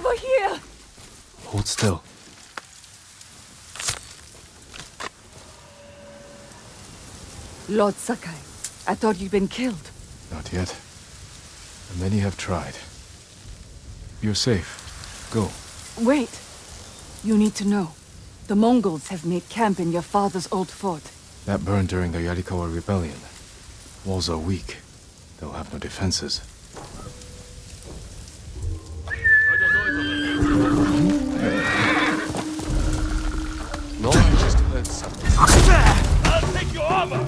Over here! Hold still. Lord Sakai, I thought you'd been killed. Not yet. Many have tried. You're safe. Go. Wait. You need to know. The Mongols have made camp in your father's old fort. That burned during the Yarikawa rebellion. Walls are weak. They'll have no defenses. No, I just heard something. I'll take your armor!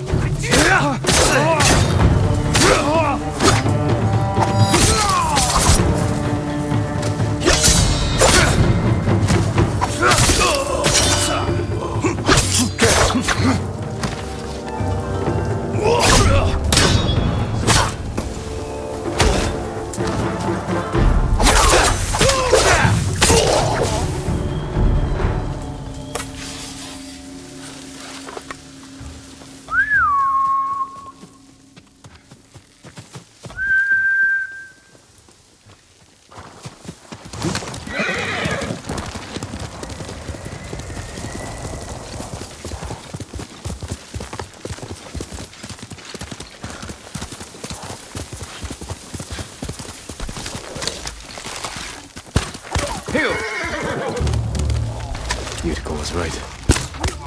Yuriko was right.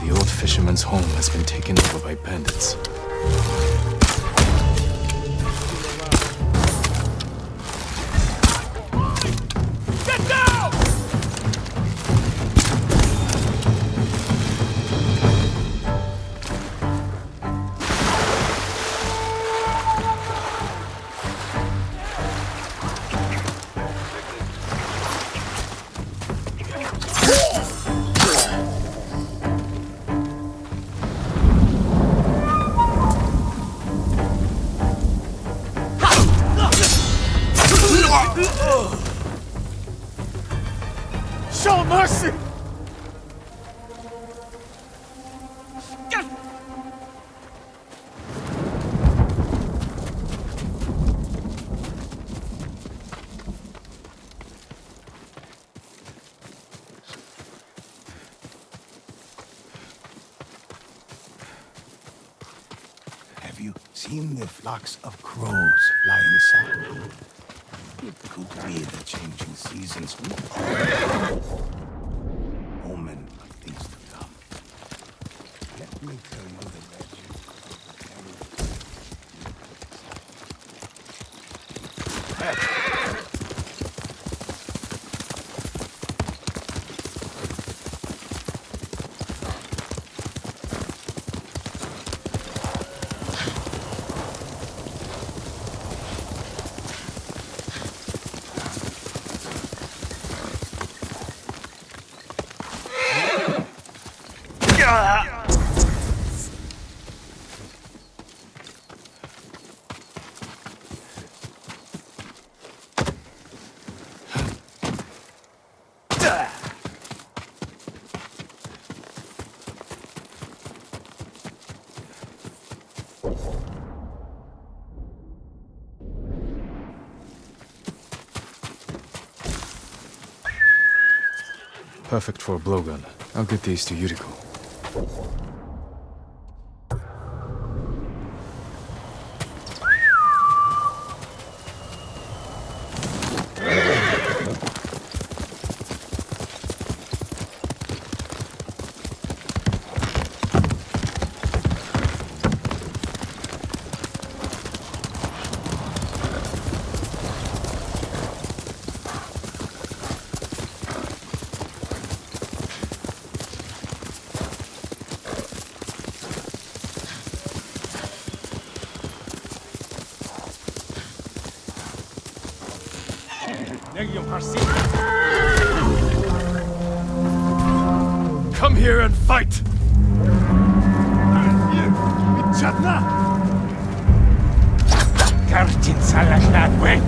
The old fisherman's home has been taken over by bandits. Get down! Show mercy! Have you seen the flocks of crows flying south? It could be the changing seasons. Omen of things to come. Let me tell you the legend Perfect for a blowgun. I'll get these to Yuriko. Come here and fight! Kartin salaklat wen!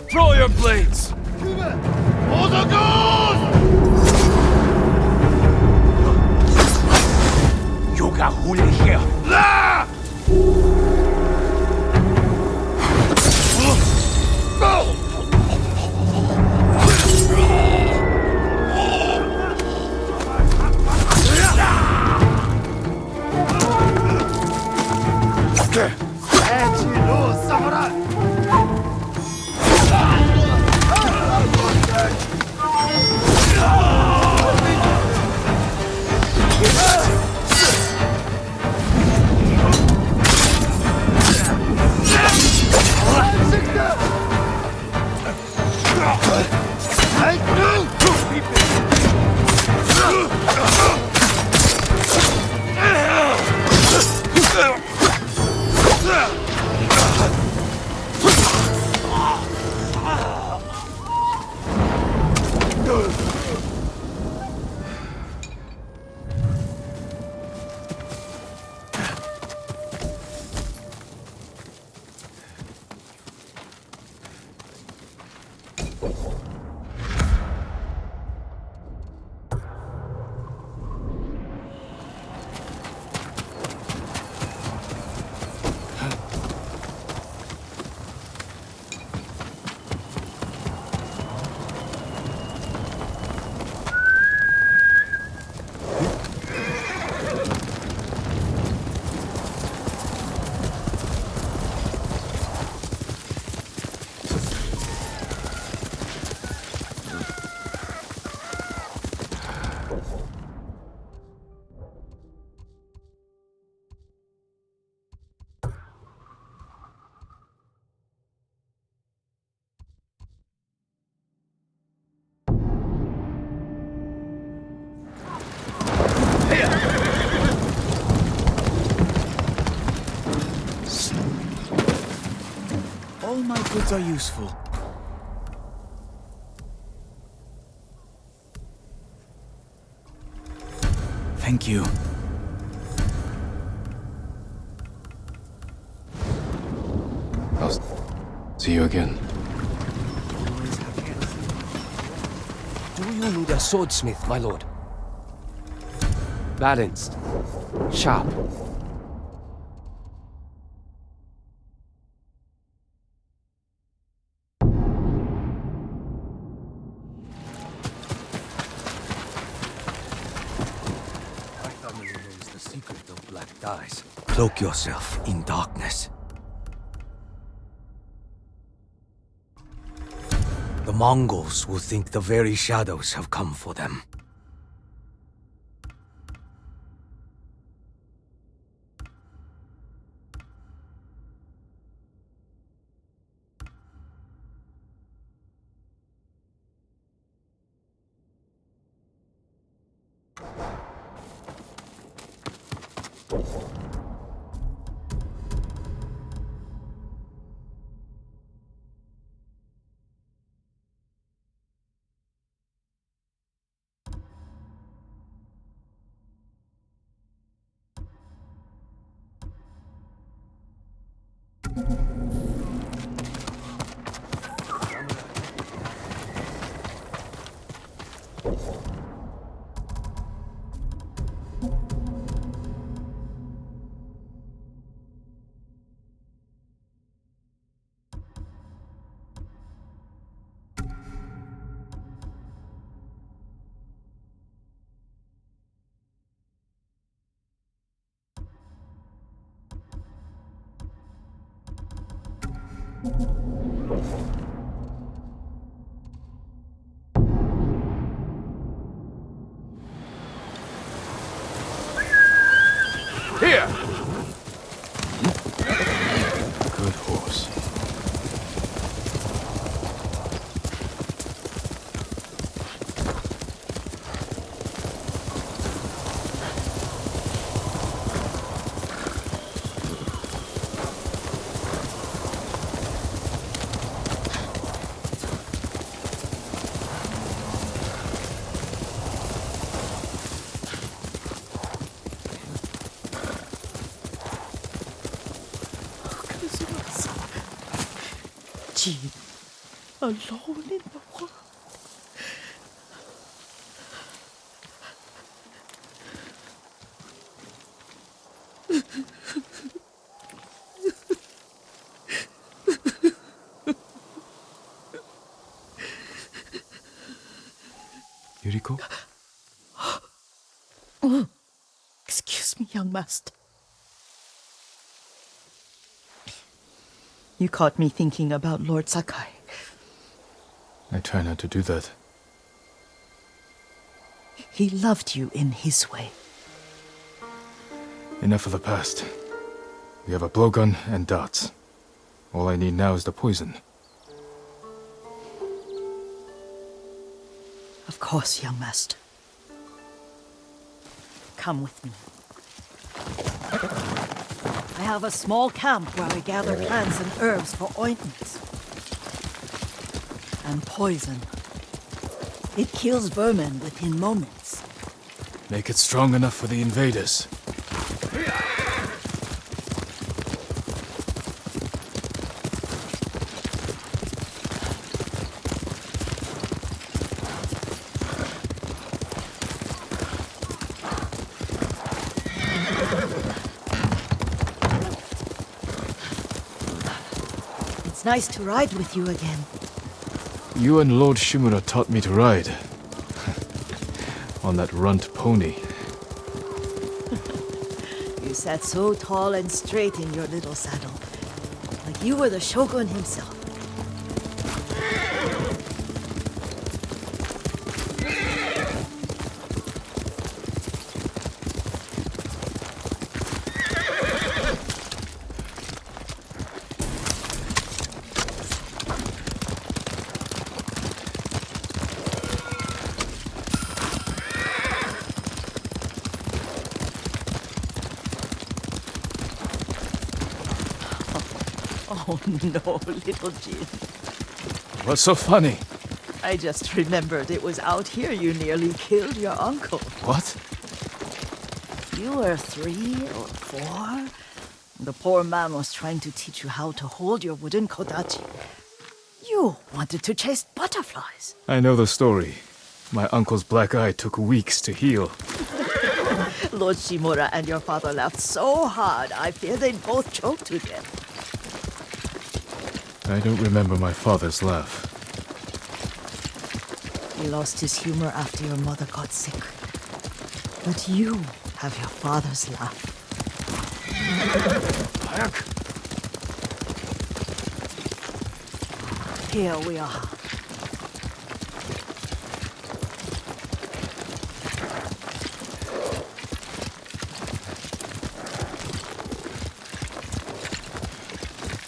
Draw your blades! Yoga huli here. All my goods are useful. Thank you. I'll see you again. Do you need a swordsmith, my lord? Balanced. Sharp. My family knows the secret of black dyes. Cloak yourself in darkness. The Mongols will think the very shadows have come for them. Here! Good horse. Jean, alone in the world. Yuriko? Excuse me, young master. You caught me thinking about Lord Sakai. I try not to do that. He loved you in his way. Enough of the past. We have a blowgun and darts. All I need now is the poison. Of course, young master. Come with me. I have a small camp where I gather plants and herbs for ointments. And poison. It kills vermin within moments. Make it strong enough for the invaders. It's nice to ride with you again. You and Lord Shimura taught me to ride. On that runt pony. You sat so tall and straight in your little saddle. Like you were the shogun himself. Oh no, little Jin. What's so funny? I just remembered it was out here you nearly killed your uncle. What? You were 3 or 4. The poor man was trying to teach you how to hold your wooden kodachi. You wanted to chase butterflies. I know the story. My uncle's black eye took weeks to heal. Lord Shimura and your father laughed so hard, I fear they'd both choke to death. I don't remember my father's laugh. He lost his humor after your mother got sick. But you have your father's laugh. Here we are.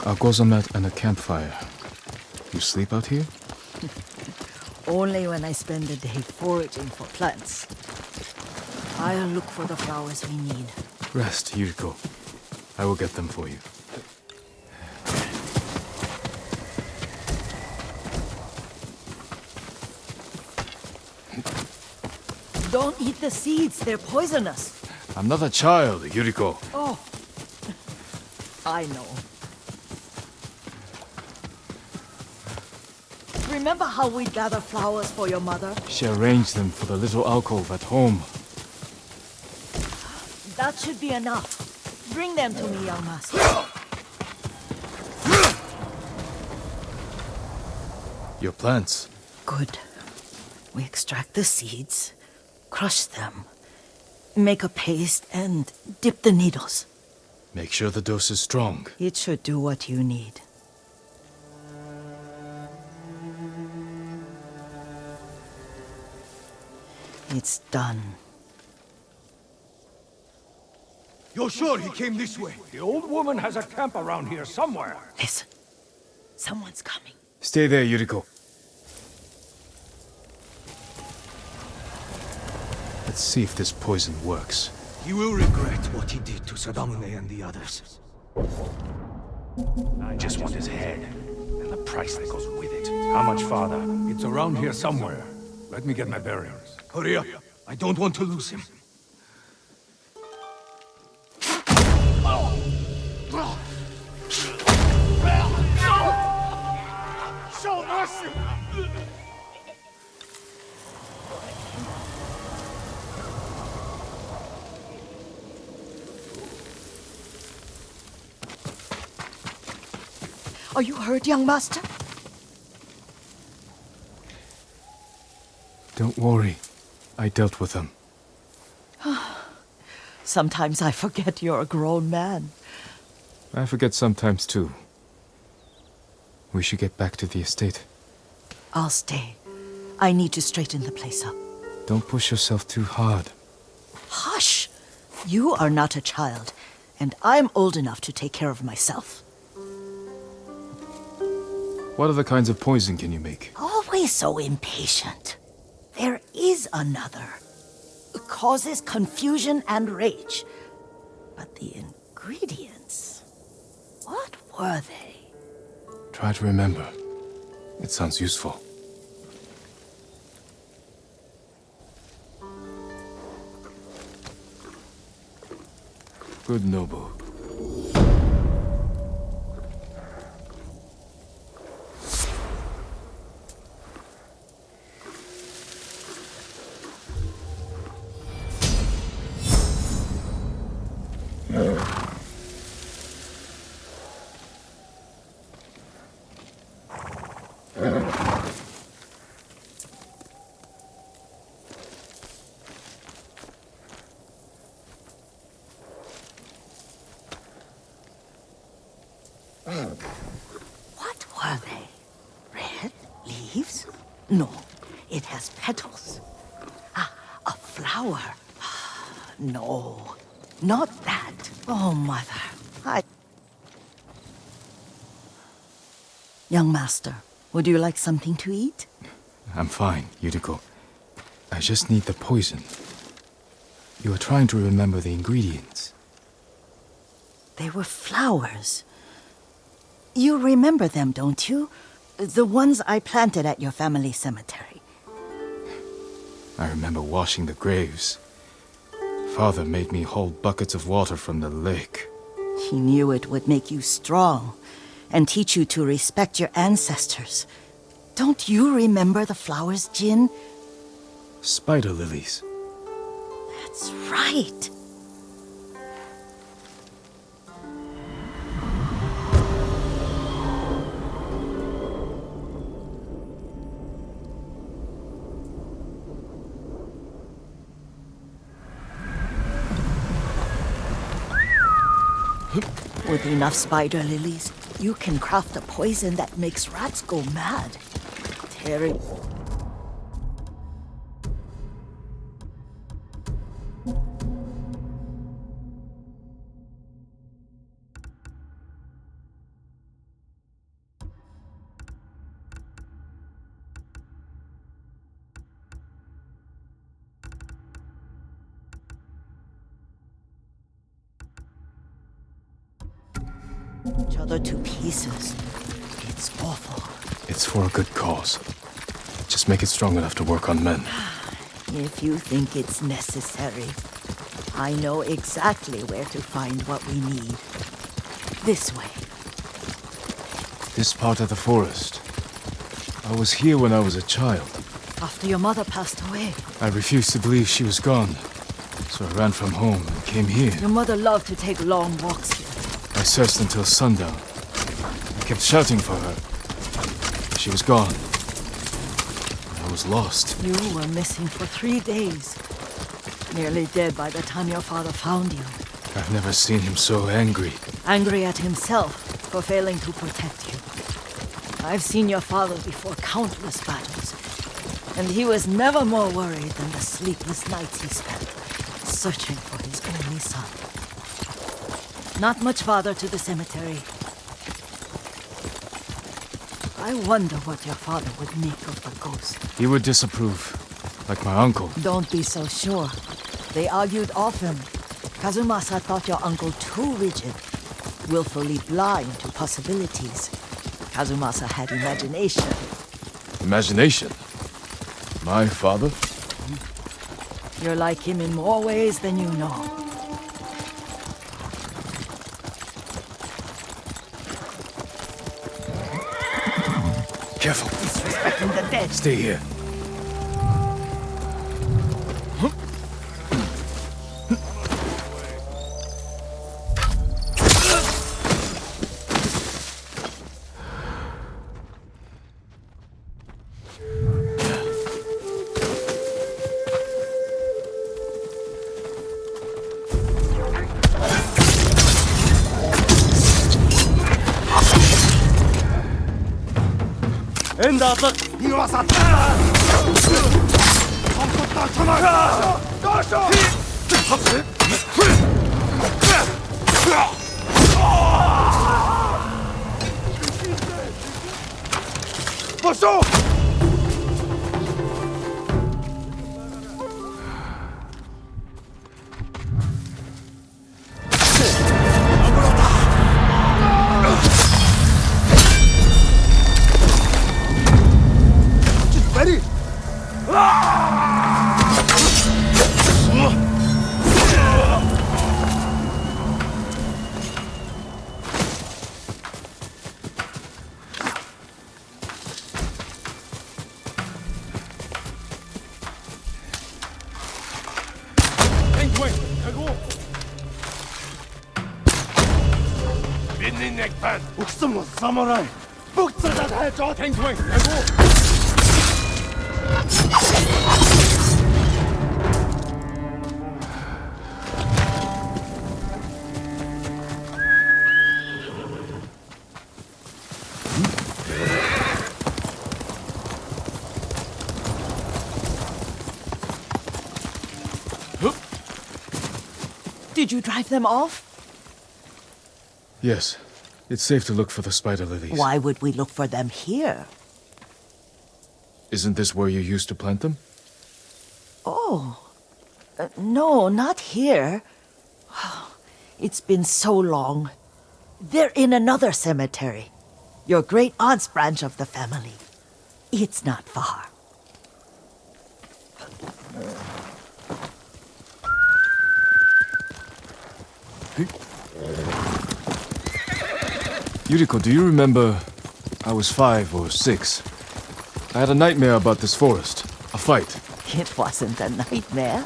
A gozamat and a campfire. You sleep out here? Only when I spend the day foraging for plants. I'll look for the flowers we need. Rest, Yuriko. I will get them for you. Don't eat the seeds, they're poisonous. I'm not a child, Yuriko. Oh, I know. Remember how we'd gather flowers for your mother? She arranged them for the little alcove at home. That should be enough. Bring them to me, young master. Your plants. Good. We extract the seeds, crush them, make a paste, and dip the needles. Make sure the dose is strong. It should do what you need. It's done. You're sure he came this way? The old woman has a camp around here somewhere. Listen. Someone's coming. Stay there, Yuriko. Let's see if this poison works. He will regret what he did to Sadamune and the others. I just want his head, and the price that goes with it. How much farther? It's around here somewhere. Let me get my bearings. Hurry up. I don't want to lose him. Show mercy! Are you hurt, young master? Don't worry. I dealt with them. Sometimes I forget you're a grown man. I forget sometimes too. We should get back to the estate. I'll stay. I need to straighten the place up. Don't push yourself too hard. Hush! You are not a child, and I'm old enough to take care of myself. What other kinds of poison can you make? Always so impatient. There is another. It causes confusion and rage. But the ingredients... what were they? Try to remember. It sounds useful. Good noble. What were they? Red leaves? No, it has petals. Ah, a flower. No, not that. Oh, mother, Young master, would you like something to eat? I'm fine, Yuriko. I just need the poison. You are trying to remember the ingredients. They were flowers. You remember them, don't you? The ones I planted at your family cemetery. I remember washing the graves. Father made me hold buckets of water from the lake. He knew it would make you strong and teach you to respect your ancestors. Don't you remember the flowers, Jin? Spider lilies. That's right. With enough spider lilies, you can craft a poison that makes rats go mad. Terrible. Each other to pieces. It's awful. It's for a good cause. Just make it strong enough to work on men. If you think it's necessary, I know exactly where to find what we need. This way. This part of the forest. I was here when I was a child. After your mother passed away. I refused to believe she was gone. So I ran from home and came here. Your mother loved to take long walks here. I searched until sundown. I kept shouting for her. She was gone. I was lost. You were missing for 3 days. Nearly dead by the time your father found you. I've never seen him so angry. Angry at himself for failing to protect you. I've seen your father before countless battles. And he was never more worried than the sleepless nights he spent searching for his only son. Not much farther to the cemetery. I wonder what your father would make of the ghost. He would disapprove, like my uncle. Don't be so sure. They argued often. Kazumasa thought your uncle too rigid, willfully blind to possibilities. Kazumasa had imagination. Imagination? My father? You're like him in more ways than you know. Careful. Disrespecting the dead. Stay here. Did you drive them off? Yes. It's safe to look for the spider lilies. Why would we look for them here? Isn't this where you used to plant them? Oh. No, not here. It's been so long. They're in another cemetery. Your great-aunt's branch of the family. It's not far. Yuriko, do you remember? I was 5 or 6. I had a nightmare about this forest. A fight. It wasn't a nightmare.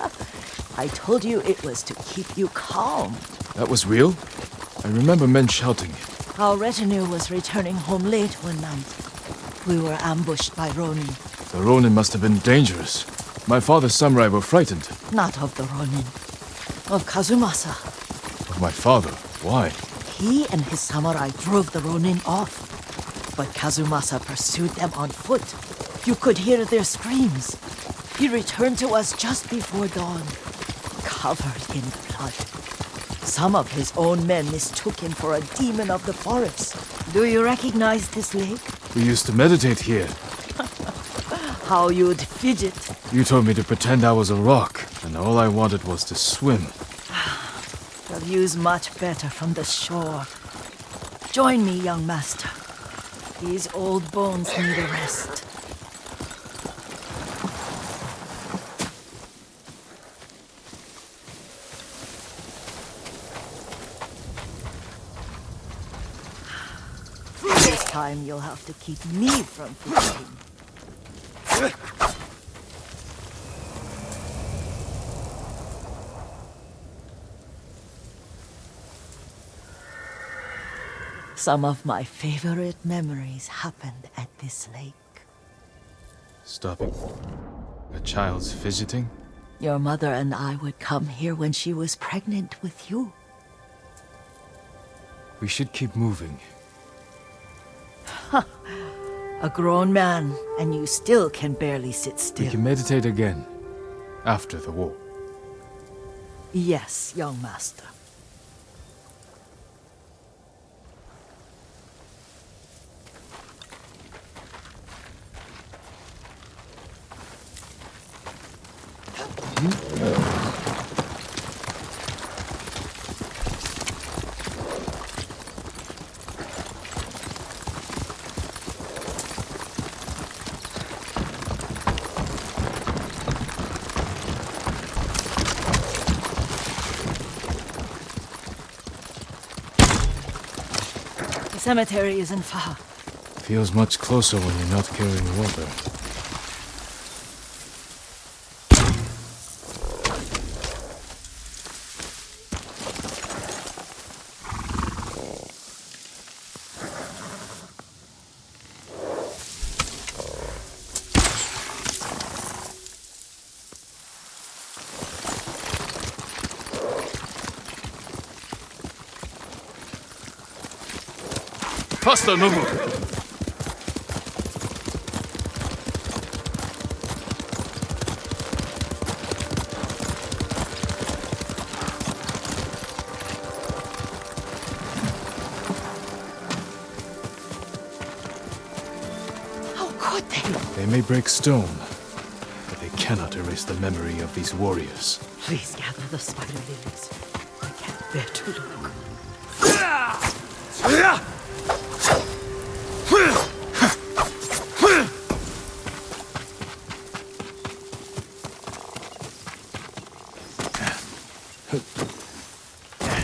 I told you it was to keep you calm. That was real? I remember men shouting. Our retinue was returning home late one night. We were ambushed by Ronin. The Ronin must have been dangerous. My father's samurai were frightened. Not of the Ronin. Of Kazumasa. Of my father? Why? He and his samurai drove the Ronin off. But Kazumasa pursued them on foot. You could hear their screams. He returned to us just before dawn, covered in blood. Some of his own men mistook him for a demon of the forest. Do you recognize this lake? We used to meditate here. How you'd fidget. You told me to pretend I was a rock, and all I wanted was to swim. The view's much better from the shore. Join me, young master. These old bones need a rest. This time you'll have to keep me from fidgeting. Some of my favorite memories happened at this lake. Stopping. A child's fidgeting? Your mother and I would come here when she was pregnant with you. We should keep moving. A grown man, and you still can barely sit We still. can meditate again. After the war. Yes, young master. The cemetery isn't far. Feels much closer when you're not carrying water. Faster, Nobu! How could they? They may break stone, but they cannot erase the memory of these warriors. Please gather the spider lilies. I can't bear to look.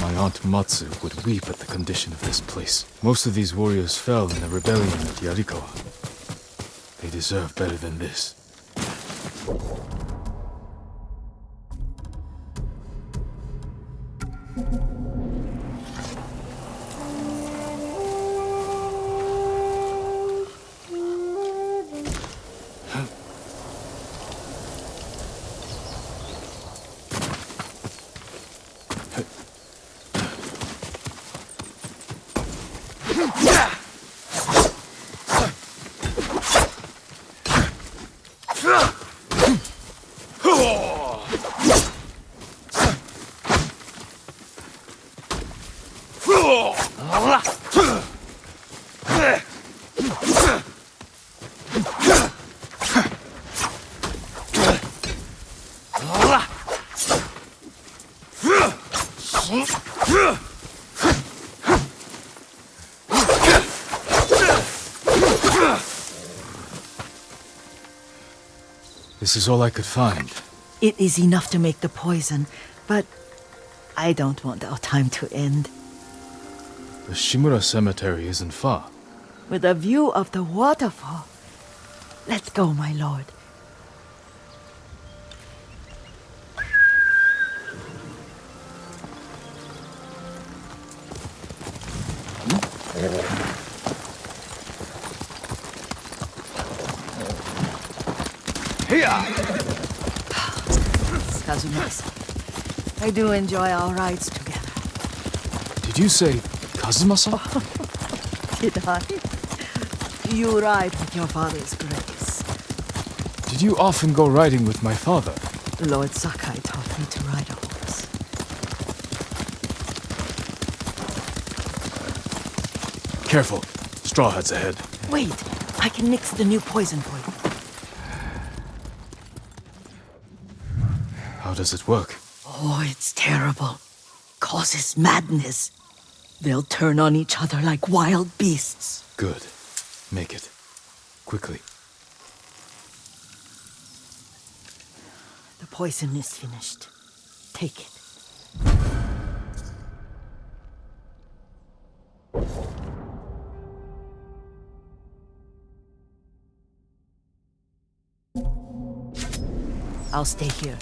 My aunt Matsu would weep at the condition of this place. Most of these warriors fell in the rebellion at Yarikawa. They deserve better than this. This is all I could find. It is enough to make the poison, but I don't want our time to end. The Shimura Cemetery isn't far. With a view of the waterfall. Let's go, my lord. Kazumasa, I do enjoy our rides together. Did you say Kazumasa? Did I? You ride with your father's grace. Did you often go riding with my father? Lord Sakai taught me to ride a horse. Careful. Straw Hat's ahead. Wait, I can mix the new poison for you. How does it work? Oh, it's terrible. Causes madness. They'll turn on each other like wild beasts. Good. Make it. Quickly. The poison is finished. Take it. I'll stay here.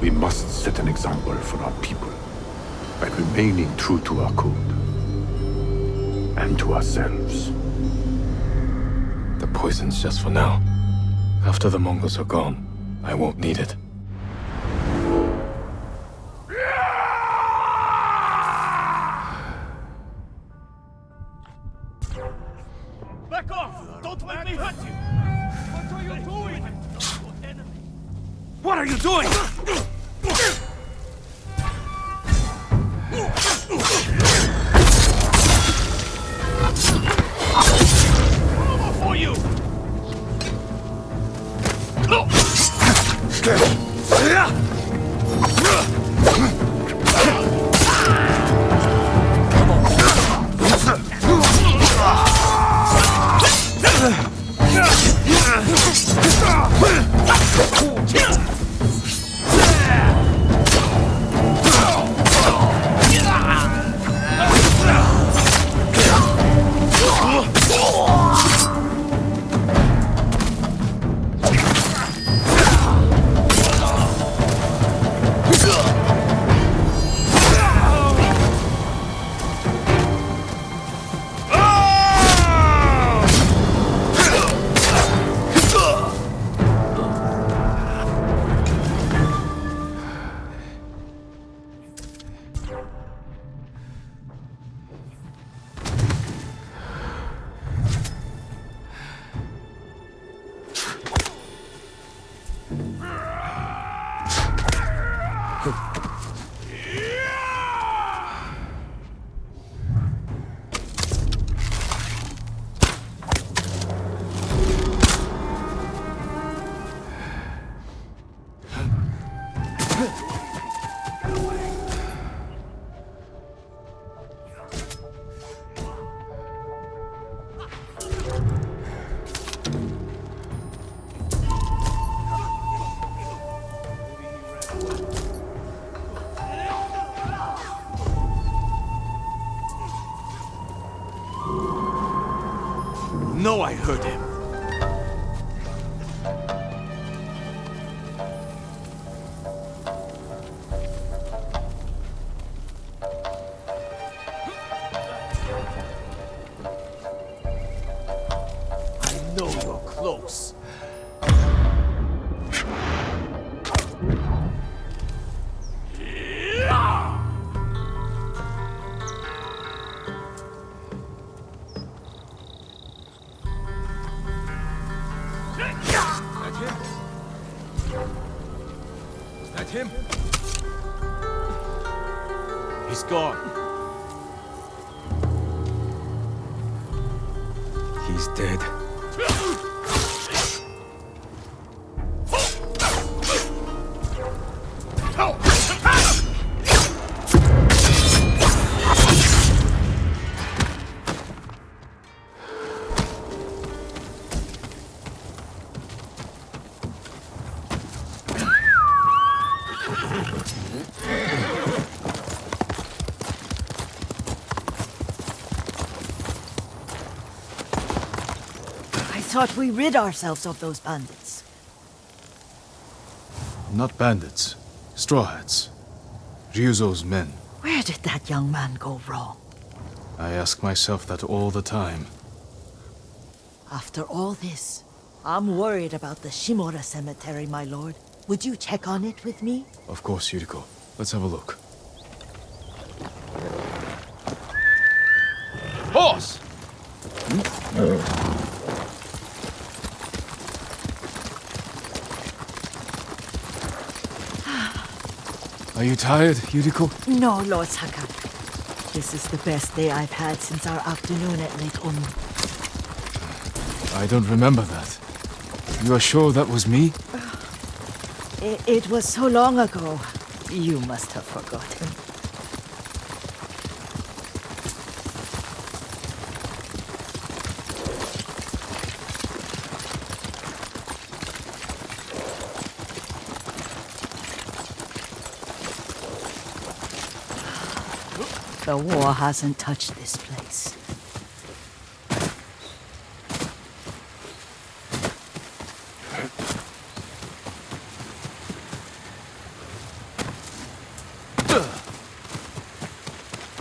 We must set an example for our people by remaining true to our code and to ourselves. The poison's just for now. After the Mongols are gone, I won't need it. Back off! Don't make me hurt you! What are you doing? What are you doing? For you! No, I heard him. I know you're close. Him? He's gone. He's dead. I thought we rid ourselves of those bandits. Not bandits. Straw Hats. Ryuzo's men. Where did that young man go wrong? I ask myself that all the time. After all this, I'm worried about the Shimura cemetery, my lord. Would you check on it with me? Of course, Yuriko. Let's have a look. Horse! Are you tired, Yuriko? No, Lord Sakai. This is the best day I've had since our afternoon at Lake Unu. I don't remember that. You are sure that was me? It was so long ago. You must have forgotten. The war hasn't touched this place.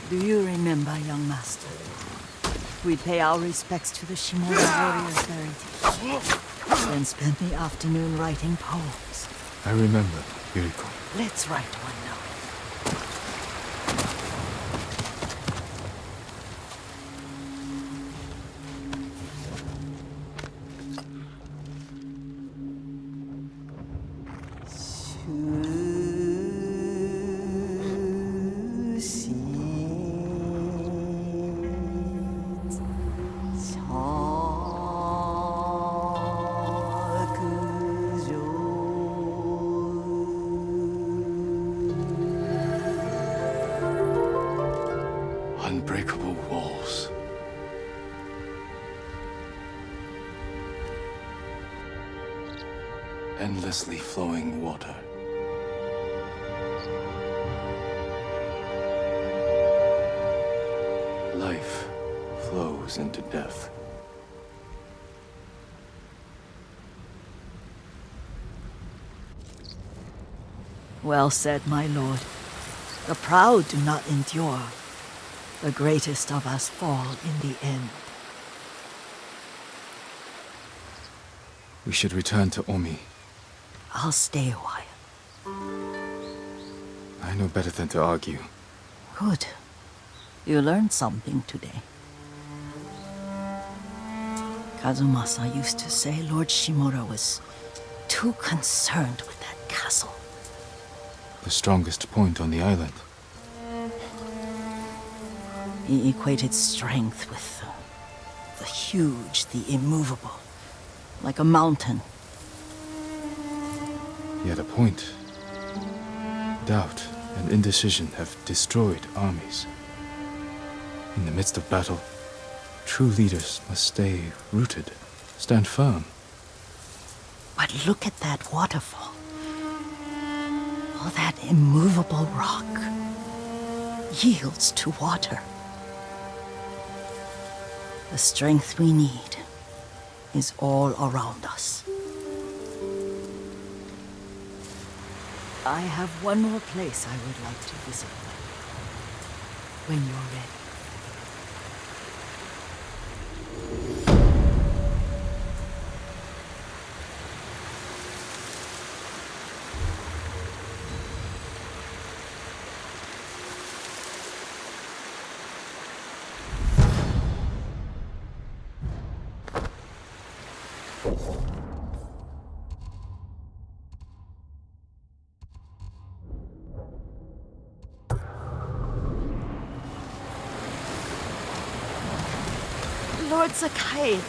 Do you remember, young master? We'd pay our respects to the Shimura warriors buried here. Then spend the afternoon writing poems. I remember, Yuriko. Let's write one now. Unbreakable walls. Endlessly flowing water. Life flows into death. Well said, my lord. The proud do not endure. The greatest of us fall in the end. We should return to Omi. I'll stay a while. I know better than to argue. Good. You learned something today. Kazumasa used to say Lord Shimura was too concerned with that castle. The strongest point on the island. He equated strength with the huge, the immovable, like a mountain. He had a point. Doubt and indecision have destroyed armies. In the midst of battle, true leaders must stay rooted, stand firm. But look at that waterfall. All that immovable rock yields to water. The strength we need is all around us. I have one more place I would like to visit when you're ready. Lord Sakai.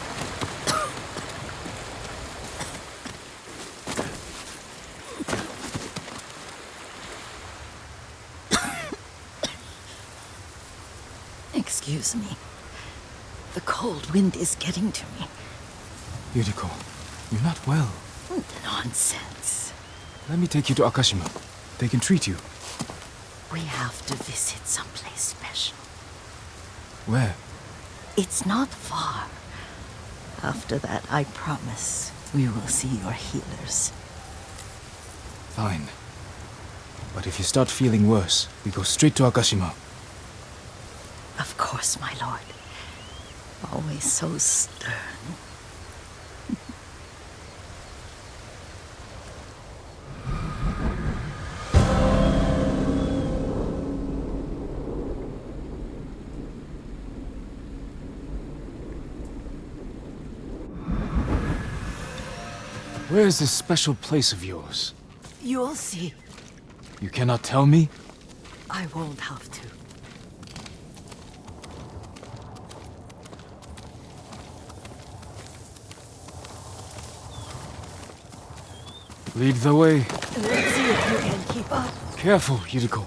Excuse me. The cold wind is getting to me. Yuriko, you're not well. Nonsense. Let me take you to Akashima. They can treat you. We have to visit someplace special. Where? It's not far. After that, I promise we will see your healers. Fine. But if you start feeling worse, we go straight to Akashima. Of course, my lord. Always so stern. Where is this special place of yours? You'll see. You cannot tell me? I won't have to. Lead the way. Let's see if you can keep up. Careful, Yuriko.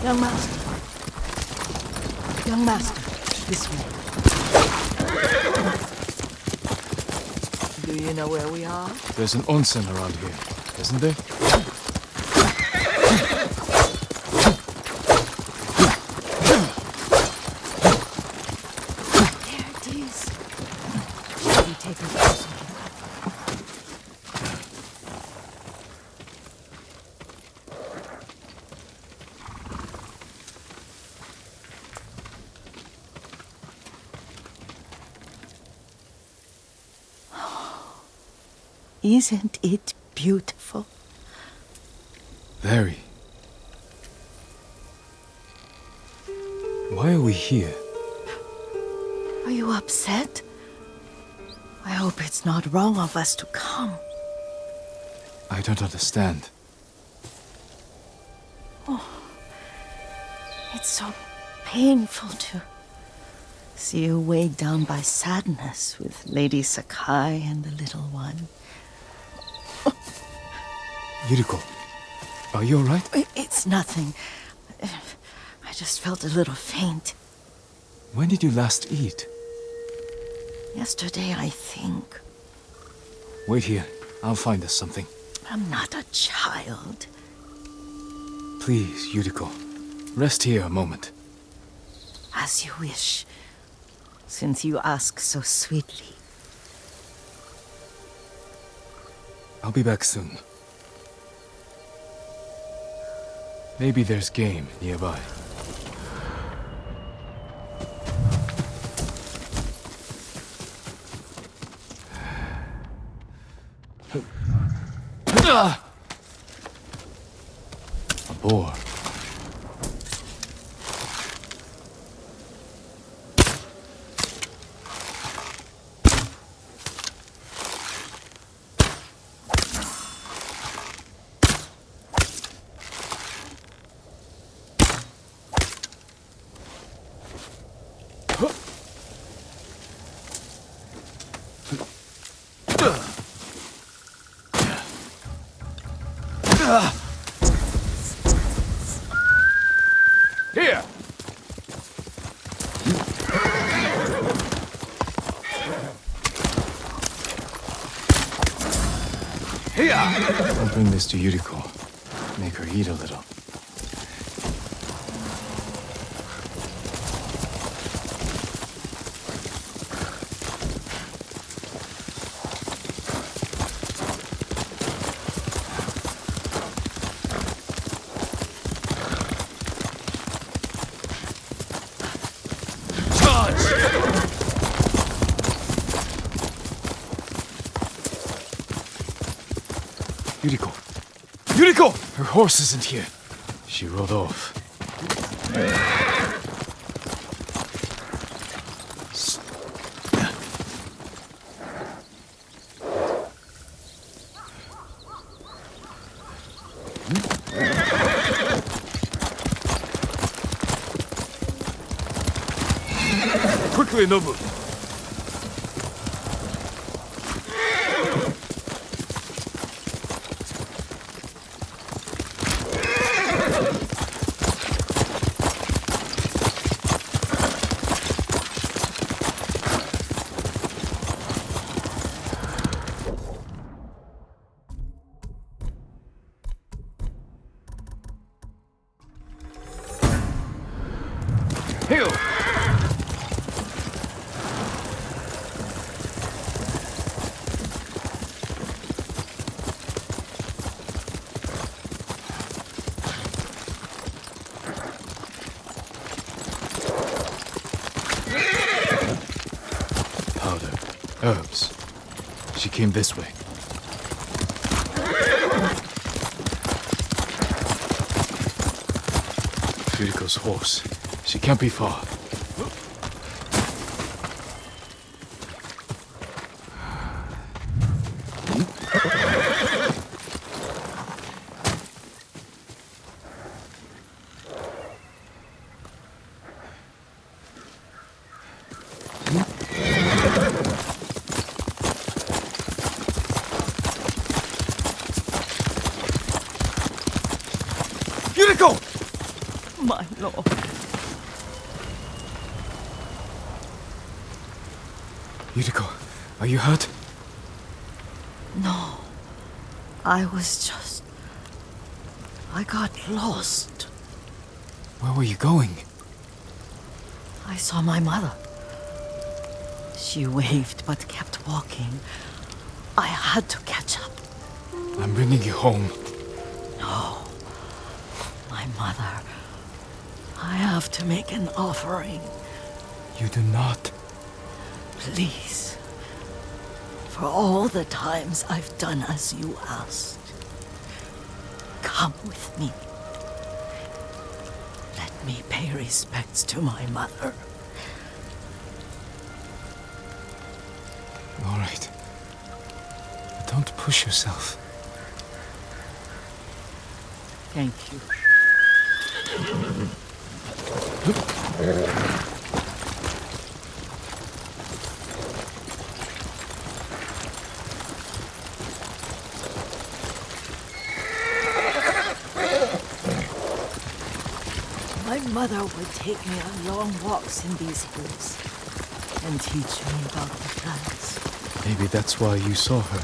Young master. Young master, this way. Do you know where we are? There's an onsen around here, isn't there? There it is. Shall we take a closer look? Isn't it beautiful? Very. Why are we here? Are you upset? I hope it's not wrong of us to come. I don't understand. It's so painful to see you weighed down by sadness with Lady Sakai and the little one. Yuriko, are you alright? It's nothing. I just felt a little faint. When did you last eat? Yesterday, I think. Wait here. I'll find us something. I'm not a child. Please, Yuriko. Rest here a moment. As you wish, since you ask so sweetly. I'll be back soon. Maybe there's game nearby. A boar. Here! I'll bring this to Yuriko. Make her eat a little. Yuriko! Yuriko! Her horse isn't here. She rode off. Quickly, Nobu! Heel! Powder. Herbs. She came this way. Yuriko's horse. She can't be far. Yuriko! My lord. Yuriko, are you hurt? No. I was just... I got lost. Where were you going? I saw my mother. She waved but kept walking. I had to catch up. I'm bringing you home. No. My mother. I have to make an offering. You do not. Please. For all the times I've done as you asked. Come with me. Let me pay respects to my mother. All right. But don't push yourself. Thank you. My mother would take me on long walks in these hills and teach me about the plants. Maybe that's why you saw her.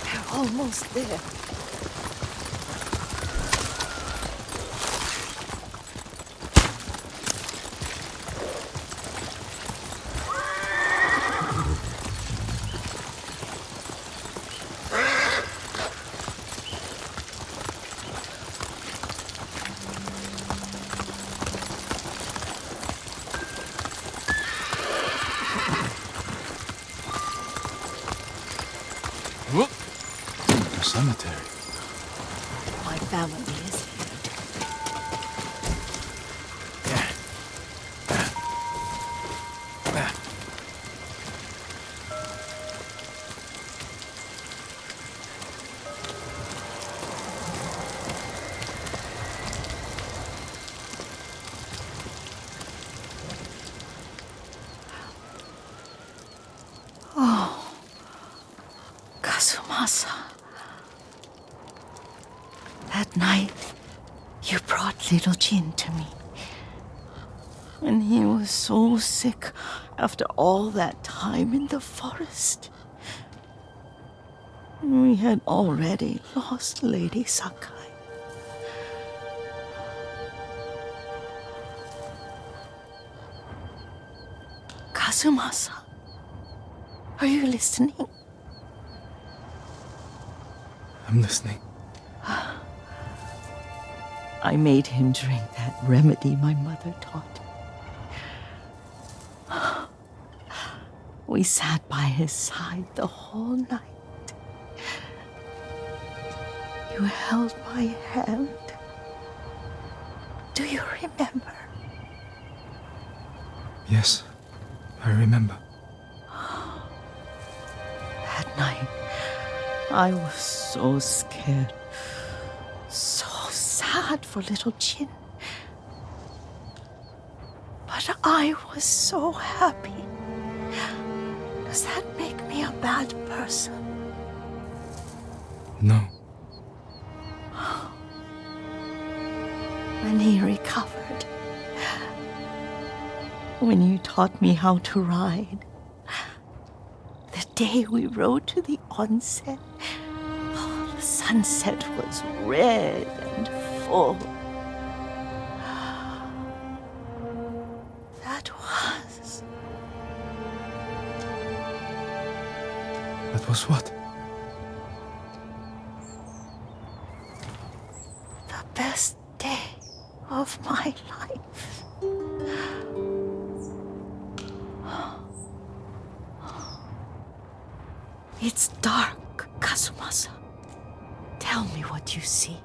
They're almost there. A cemetery. My family is here. Oh, Kazumasa. That night, you brought little Jin to me. And he was so sick after all that time in the forest. We had already lost Lady Sakai. Kazumasa, are you listening? I'm listening. I made him drink that remedy my mother taught him. We sat by his side the whole night. You held my hand. Do you remember? Yes, I remember. That night, I was so scared. So sad for little Jin. But I was so happy. Does that make me a bad person? No. When he recovered, when you taught me how to ride, the day we rode to the onsen, oh, the sunset was red and full. That was what? The best day of my life. It's dark, Kazumasa. Tell me what you see.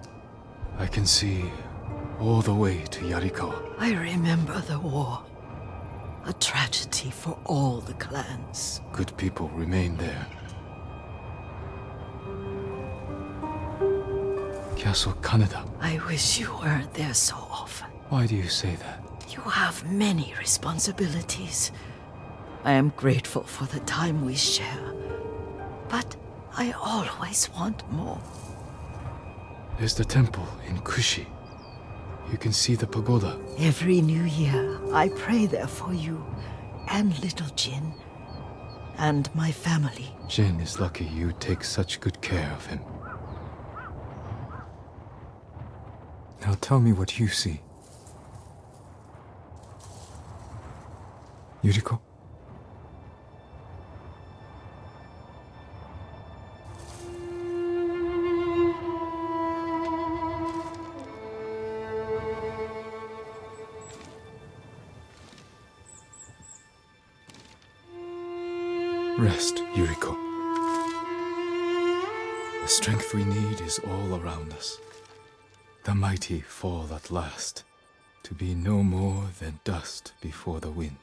I can see all the way to Yarikawa. I remember the war. A tragedy for all the clans. Good people remain there. Castle Kaneda. I wish you weren't there so often. Why do you say that? You have many responsibilities. I am grateful for the time we share. But I always want more. There's the temple in Kushi. You can see the pagoda. Every new year, I pray there for you and little Jin and my family. Jin is lucky you take such good care of him. Now tell me what you see. Yuriko? Rest, Yuriko. The strength we need is all around us. The mighty fall at last, to be no more than dust before the wind.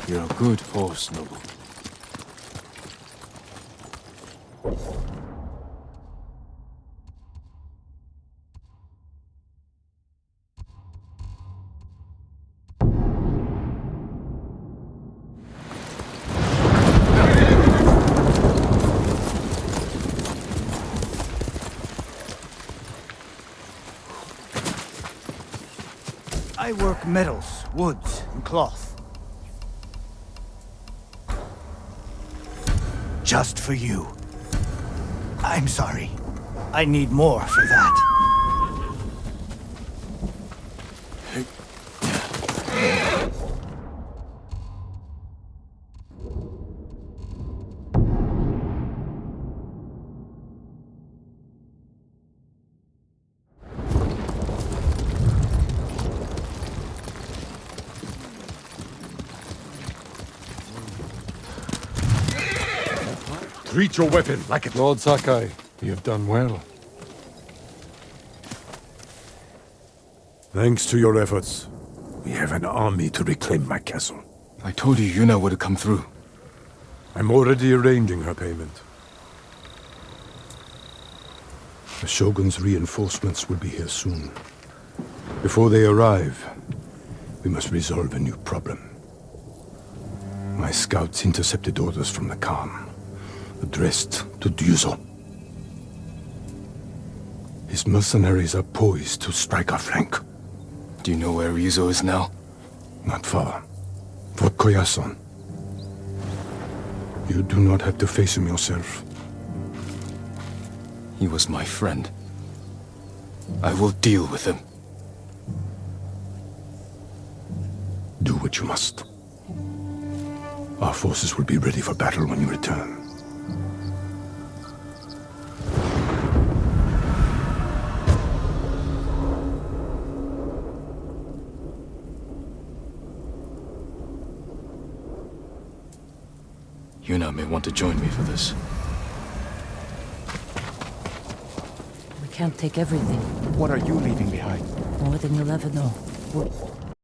You're a good horse, Noble. I work metals, woods, and cloth. Just for you. I'm sorry. I need more for that. Treat your weapon like it. Lord Sakai, you have done well. Thanks to your efforts, we have an army to reclaim my castle. I told you Yuna would come through. I'm already arranging her payment. The Shogun's reinforcements will be here soon. Before they arrive, we must resolve a new problem. My scouts intercepted orders from the Khan, addressed to Ryuzo. His mercenaries are poised to strike our flank. Do you know where Ryuzo is now? Not far. Fort Koyasan. You do not have to face him yourself. He was my friend. I will deal with him. Do what you must. Our forces will be ready for battle when you return. Yuna may want to join me for this. We can't take everything. What are you leaving behind? More than you'll ever know.